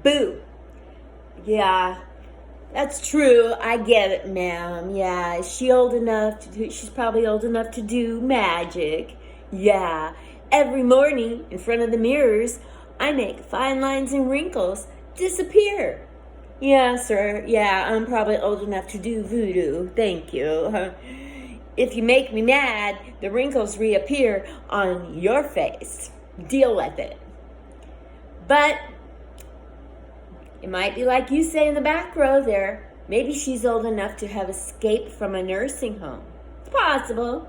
Boo. Yeah, that's true. I get it, ma'am. Yeah, is she old enough to do, she's probably old enough to do magic. Yeah, every morning in front of the mirrors, I make fine lines and wrinkles disappear. Yeah, sir. Yeah, I'm probably old enough to do voodoo. Thank you. If you make me mad, the wrinkles reappear on your face. Deal with it. But it might be like you say in the back row there. Maybe she's old enough to have escaped from a nursing home. It's possible.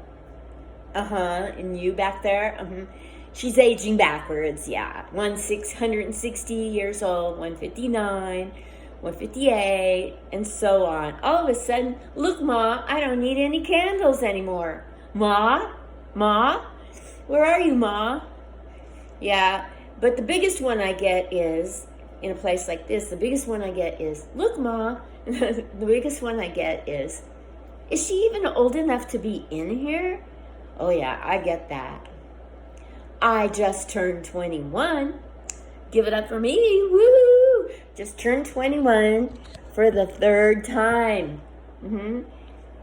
And you back there? She's aging backwards, yeah. 660 years old, 159, 158, and so on. All of a sudden, look, Ma, I don't need any candles anymore. Ma? Where are you, Ma? Yeah, but the biggest one I get is, in a place like this, the biggest one I get is, look, Ma. The biggest one I get is she even old enough to be in here? Oh, yeah, I get that. I just turned 21. Give it up for me. Woo! Just turned 21 for the third time.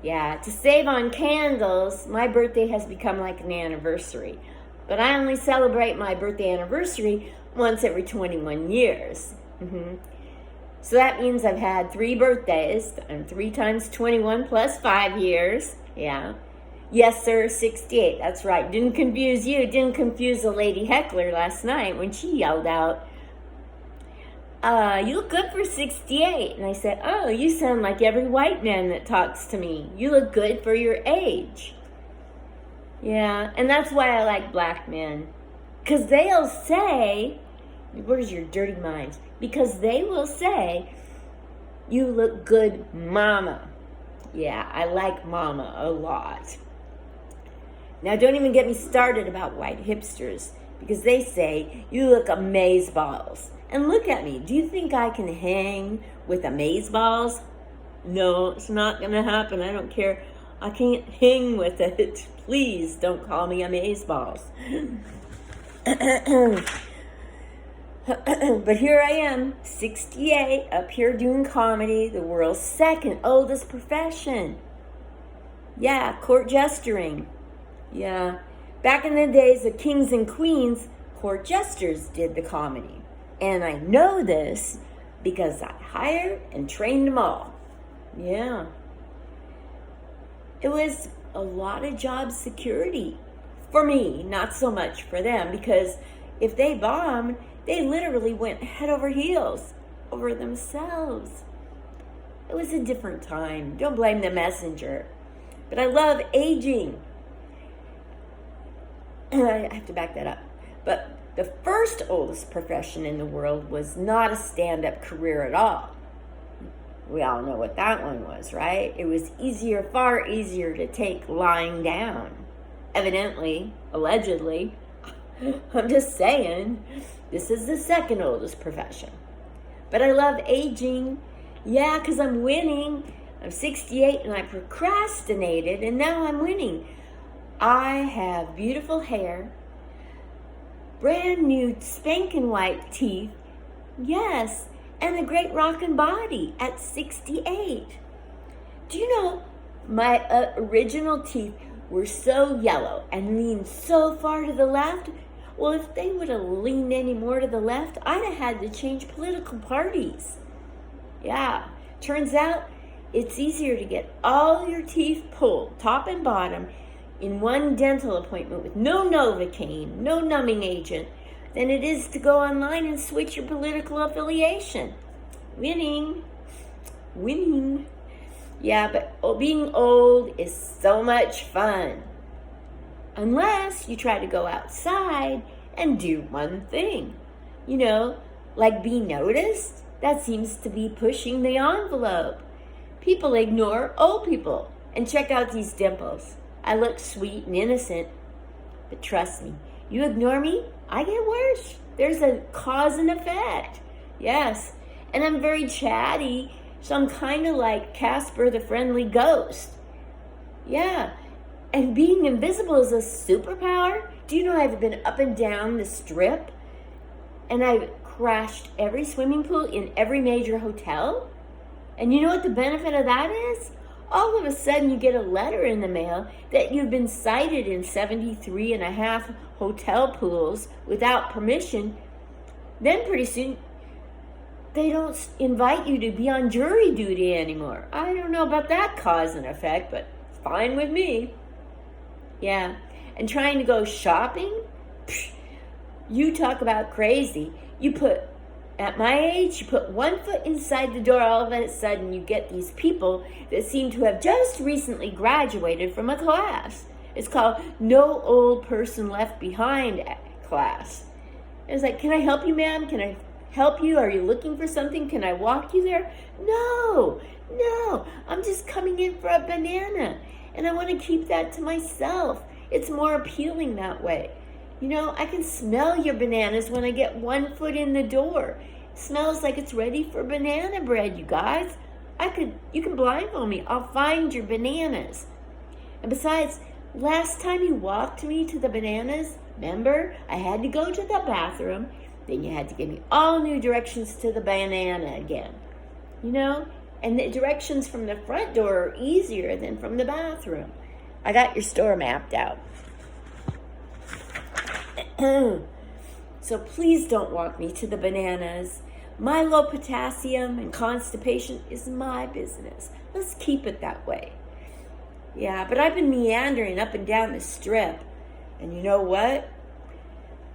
Yeah, to save on candles, my birthday has become like an anniversary. But I only celebrate my birthday anniversary once every 21 years. So that means I've had 3 birthdays, and 3 times 21 plus 5 years. Yeah. Yes, sir, 68. That's right. Didn't confuse you. Didn't confuse the lady heckler last night when she yelled out, you look good for 68. And I said, oh, you sound like every white man that talks to me. You look good for your age. Yeah, and that's why I like black men. Because they'll say, where's your dirty minds? Because they will say, you look good, mama. Yeah, I like mama a lot. Now, don't even get me started about white hipsters, because they say, you look amazeballs. And look at me. Do you think I can hang with amazeballs? No, it's not going to happen. I don't care. I can't hang with it. Please don't call me amazeballs. But here I am, 68, up here doing comedy, the world's second oldest profession. Yeah, court gesturing. Yeah, back in the days of kings and queens, court jesters did the comedy. And I know this because I hired and trained them all. Yeah. It was a lot of job security for me, not so much for them, because if they bombed, they literally went head over heels over themselves. It was a different time. Don't blame the messenger. But I love aging. I have to back that up. But the first oldest profession in the world was not a stand-up career at all. We all know what that one was, right? It was easier, far easier to take lying down. Evidently, allegedly. I'm just saying, this is the second oldest profession. But I love aging. Yeah, because I'm winning. I'm 68 and I procrastinated and now I'm winning. I have beautiful hair, brand new spanking white teeth, yes, and a great rockin' body at 68. Do you know my original teeth were so yellow and leaned so far to the left? Well, if they would have leaned any more to the left, I'd have had to change political parties. Yeah, turns out it's easier to get all your teeth pulled, top and bottom, in one dental appointment with no Novocaine, no numbing agent, than it is to go online and switch your political affiliation. Winning. Yeah, but being old is so much fun. Unless you try to go outside and do one thing. You know, like be noticed. That seems to be pushing the envelope. People ignore old people. And check out these dimples. I look sweet and innocent. But trust me, you ignore me, I get worse. There's a cause and effect. Yes. And I'm very chatty, so I'm kind of like Casper the Friendly Ghost. Yeah. And being invisible is a superpower. Do you know I've been up and down the strip? And I've crashed every swimming pool in every major hotel? And you know what the benefit of that is? All of a sudden you get a letter in the mail that you've been cited in 73 and a half hotel pools without permission. Then pretty soon they don't invite you to be on jury duty anymore. I don't know about that cause and effect, but it's fine with me. Yeah, and trying to go shopping? Psh, you talk about crazy. At my age, you put one foot inside the door, all of a sudden you get these people that seem to have just recently graduated from a class. It's called No Old Person Left Behind class. It's like, can I help you, ma'am? Can I help you? Are you looking for something? Can I walk you there? No, I'm just coming in for a banana, and I want to keep that to myself. It's more appealing that way. You know, I can smell your bananas when I get one foot in the door. It smells like it's ready for banana bread, you guys. You can blindfold me. I'll find your bananas. And besides, last time you walked me to the bananas, remember, I had to go to the bathroom. Then you had to give me all new directions to the banana again. You know? And the directions from the front door are easier than from the bathroom. I got your store mapped out. So please don't walk me to the bananas. My low potassium and constipation is my business. Let's keep it that way. Yeah, but I've been meandering up and down the strip. And you know what?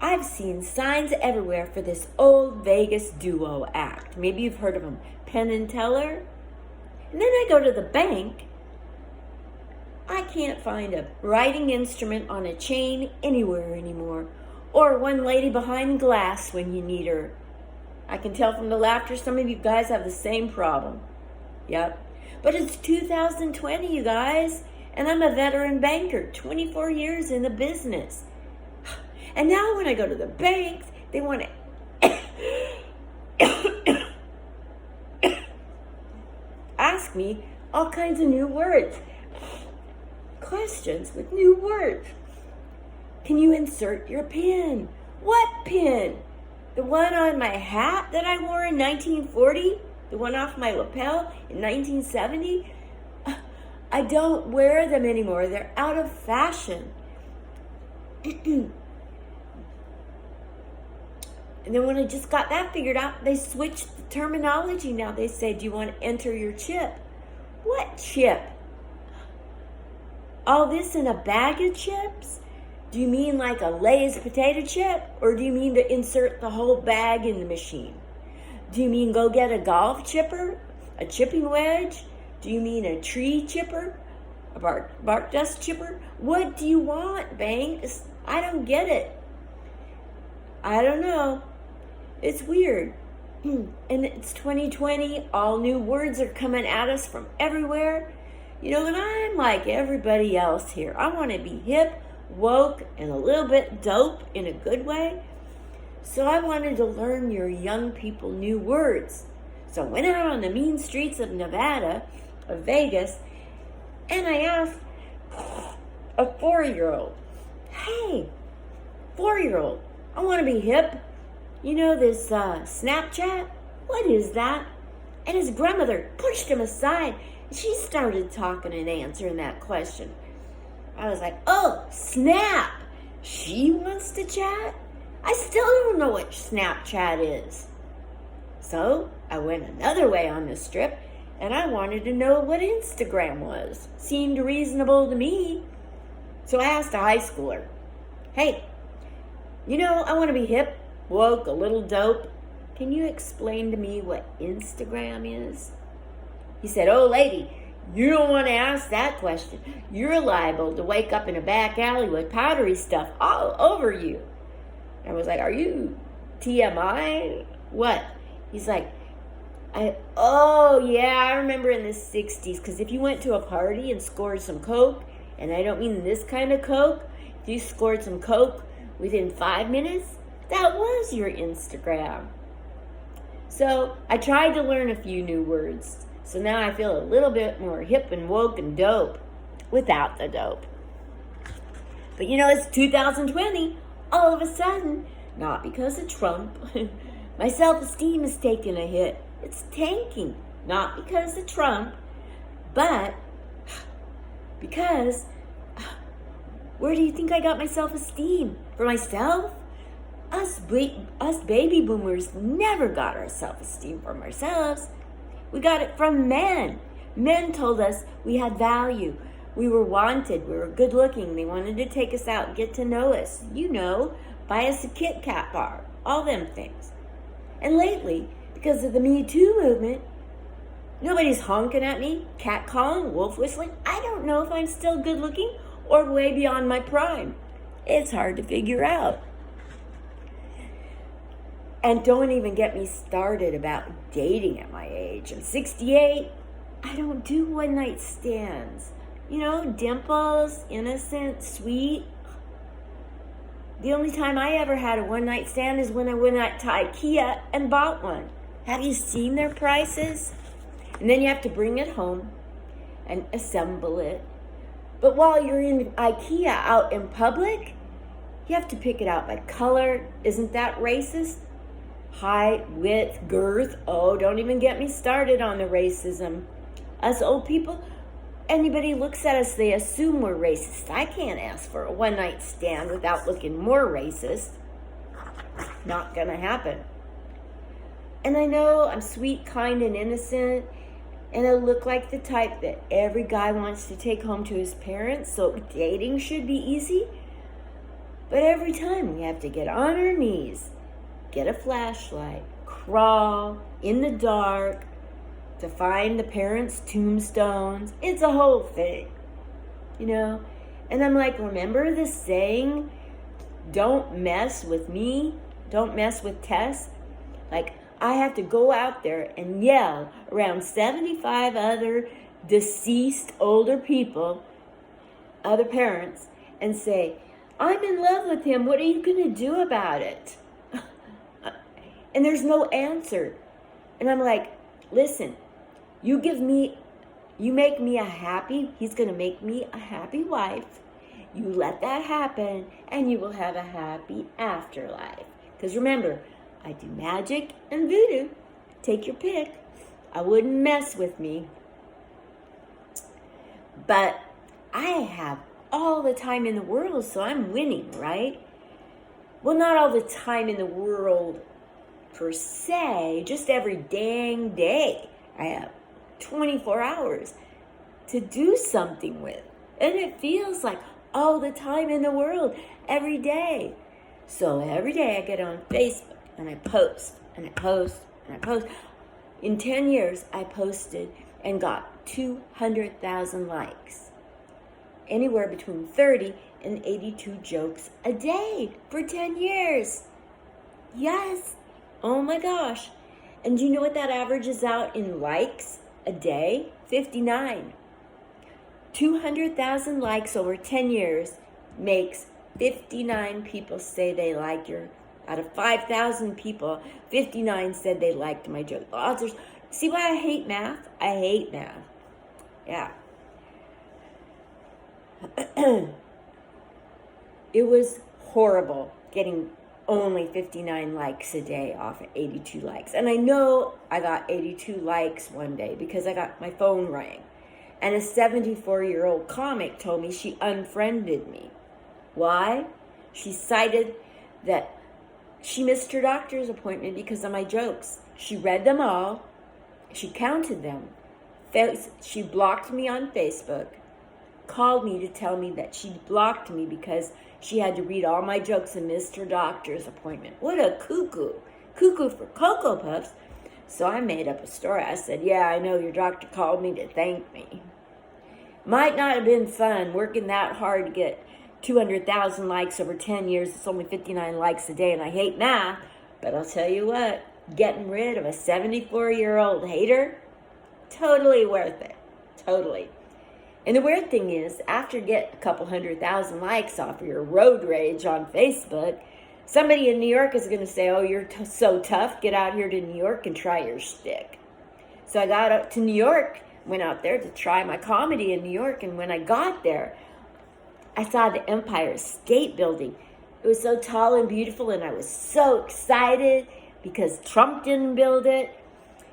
I've seen signs everywhere for this old Vegas duo act. Maybe you've heard of them, Penn and Teller. And then I go to the bank. I can't find a writing instrument on a chain anywhere anymore. Or one lady behind glass when you need her. I can tell from the laughter some of you guys have the same problem. Yep. But it's 2020, you guys. And I'm a veteran banker, 24 years in the business. And now when I go to the banks, they want to ask me all kinds of new words. Questions with new words. Can you insert your pin? What pin? The one on my hat that I wore in 1940? The one off my lapel in 1970? I don't wear them anymore. They're out of fashion. And then when I just got that figured out, they switched the terminology now. They say, do you want to enter your chip? What chip? All this in a bag of chips? Do you mean like a Lay's potato chip? Or do you mean to insert the whole bag in the machine? Do you mean go get a golf chipper? A chipping wedge? Do you mean a tree chipper? A bark dust chipper? What do you want, banks? I don't get it. I don't know. It's weird. And it's 2020. All new words are coming at us from everywhere. You know, and I'm like everybody else here. I want to be hip, woke, and a little bit dope in a good way. So I wanted to learn your young people new words. So I went out on the mean streets of Nevada, of Vegas, and I asked a 4-year-old, hey, 4-year-old, I want to be hip. You know this Snapchat? What is that? And his grandmother pushed him aside. She started talking and answering that question. I was like, oh, snap. She wants to chat? I still don't know what Snapchat is. So I went another way on the strip, and I wanted to know what Instagram was. Seemed reasonable to me. So I asked a high schooler, hey, you know, I want to be hip, woke, a little dope. Can you explain to me what Instagram is? He said, oh, lady, you don't want to ask that question. You're liable to wake up in a back alley with powdery stuff all over you. I was like, are you TMI? What? He's like, I remember in the 60s, because if you went to a party and scored some Coke, and I don't mean this kind of Coke, if you scored some Coke within 5 minutes, that was your Instagram. So I tried to learn a few new words. So now I feel a little bit more hip and woke and dope without the dope. But you know, it's 2020. All of a sudden, not because of Trump, My self-esteem is taking a hit. It's tanking. Not because of Trump, but because where do you think I got my self-esteem? For myself? Us baby boomers never got our self-esteem from ourselves. We got it from men. Men told us we had value. We were wanted. We were good looking. They wanted to take us out, get to know us. You know, buy us a Kit Kat bar. All them things. And lately, because of the Me Too movement, nobody's honking at me, catcalling, wolf whistling. I don't know if I'm still good looking or way beyond my prime. It's hard to figure out. And don't even get me started about dating at my age. I'm 68. I don't do one night stands. You know, dimples, innocent, sweet. The only time I ever had a one night stand is when I went out to IKEA and bought one. Have you seen their prices? And then you have to bring it home and assemble it. But while you're in IKEA out in public, you have to pick it out by color. Isn't that racist? Height, width, girth. Oh, don't even get me started on the racism. Us old people, anybody looks at us, they assume we're racist. I can't ask for a one night stand without looking more racist. Not gonna happen. And I know I'm sweet, kind, and innocent, and I look like the type that every guy wants to take home to his parents, so dating should be easy. But every time we have to get on our knees, get a flashlight, crawl in the dark to find the parents' tombstones. It's a whole thing, you know? And I'm like, remember this saying, don't mess with me, don't mess with Tess? Like, I have to go out there and yell around 75 other deceased older people, other parents, and say, I'm in love with him, what are you gonna do about it? And there's no answer. And I'm like, listen, you make me a happy, he's gonna make me a happy wife. You let that happen and you will have a happy afterlife. Because remember, I do magic and voodoo. Take your pick. I wouldn't mess with me. But I have all the time in the world, so I'm winning, right? Well, not all the time in the world per se, just every dang day. I have 24 hours to do something with. And it feels like all the time in the world, every day. So every day I get on Facebook and I post and I post and I post. In 10 years, I posted and got 200,000 likes. Anywhere between 30 and 82 jokes a day for 10 years. Yes. Oh my gosh. And do you know what that averages out in likes a day? 59. 200,000 likes over 10 years makes 59 people say they like your, out of 5,000 people, 59 said they liked my joke. The authors, see why I hate math? I hate math. Yeah. It was horrible getting only 59 likes a day off of 82 likes. And I know I got 82 likes one day because I got my phone rang. And a 74-year-old comic told me she unfriended me. Why? She cited that she missed her doctor's appointment because of my jokes. She read them all. She counted them. She blocked me on Facebook. Called me to tell me that she blocked me because she had to read all my jokes and missed her doctor's appointment. What a cuckoo. Cuckoo for Cocoa Puffs. So I made up a story. I said, yeah, I know your doctor called me to thank me. Might not have been fun working that hard to get 200,000 likes over 10 years. It's only 59 likes a day and I hate math. But I'll tell you what, getting rid of a 74-year-old hater, totally worth it. Totally. And the weird thing is, after you get a couple 100,000 likes off of your road rage on Facebook, somebody in New York is going to say, oh, you're so tough, get out here to New York and try your shtick. So I got up to New York, went out there to try my comedy in New York, and when I got there, I saw the Empire State Building. It was so tall and beautiful, and I was so excited. because Trump didn't build it.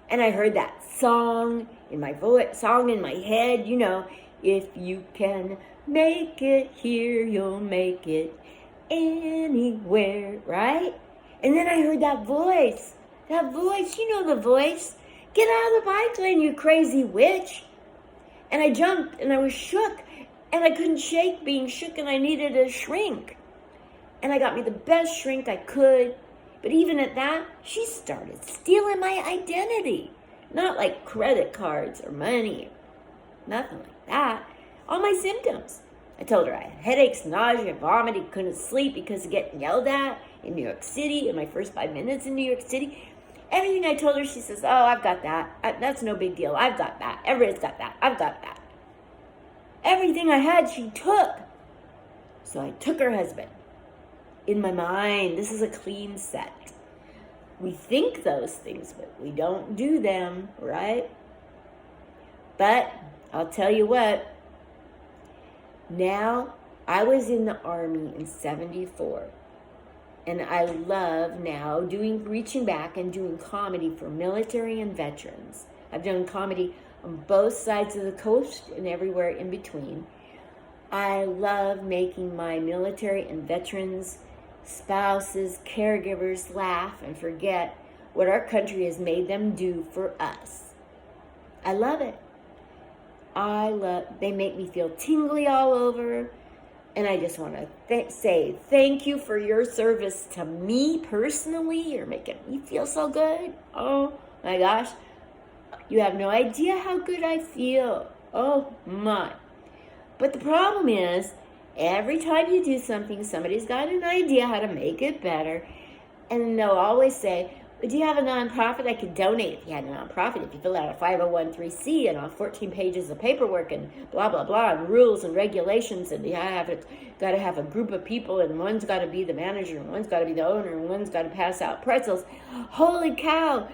And I heard that song in my head, you know, if you can make it here, you'll make it anywhere, right? And then I heard that voice, you know the voice. Get out of the bike lane, you crazy witch. And I jumped and I was shook and I couldn't shake being shook and I needed a shrink. And I got me the best shrink I could. But even at that, she started stealing my identity. Not like credit cards or money, nothing like that. All my symptoms. I told her I had headaches, nausea, vomiting, couldn't sleep because of getting yelled at in New York City in my first 5 minutes in New York City. Everything I told her, she says, oh, I've got that. That's no big deal. I've got that. Everybody's got that. I've got that. Everything I had, she took. So I took her husband. In my mind, this is a clean set. We think those things, but we don't do them, right? But I'll tell you what. Now, I was in the Army in 74. And I love now reaching back and doing comedy for military and veterans. I've done comedy on both sides of the coast and everywhere in between. I love making my military and veterans, spouses, caregivers laugh and forget what our country has made them do for us. I love it. They make me feel tingly all over. And I just want to say thank you for your service to me personally. You're making me feel so good. Oh my gosh. You have no idea how good I feel. Oh my. But the problem is, every time you do something, somebody's got an idea how to make it better. And they'll always say, do you have a nonprofit? I could donate if you had a nonprofit. If you fill out a 501(c)(3) and all 14 pages of paperwork and blah, blah, blah, and rules and regulations, and you got to have a group of people, and one's got to be the manager, and one's got to be the owner, and one's got to pass out pretzels. Holy cow.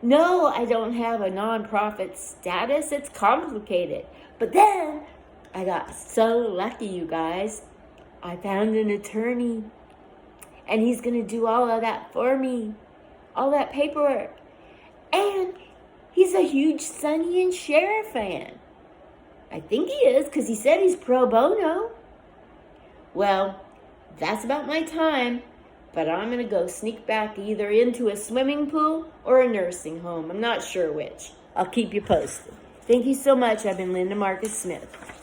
No, I don't have a nonprofit status. It's complicated. But then I got so lucky, you guys. I found an attorney, and he's going to do all of that for me. All that paperwork. And he's a huge Sonny and Cher fan. I think he is, because he said he's pro bono. Well, that's about my time, but I'm going to go sneak back either into a swimming pool or a nursing home. I'm not sure which. I'll keep you posted. Thank you so much. I've been Linda Marcus Smith.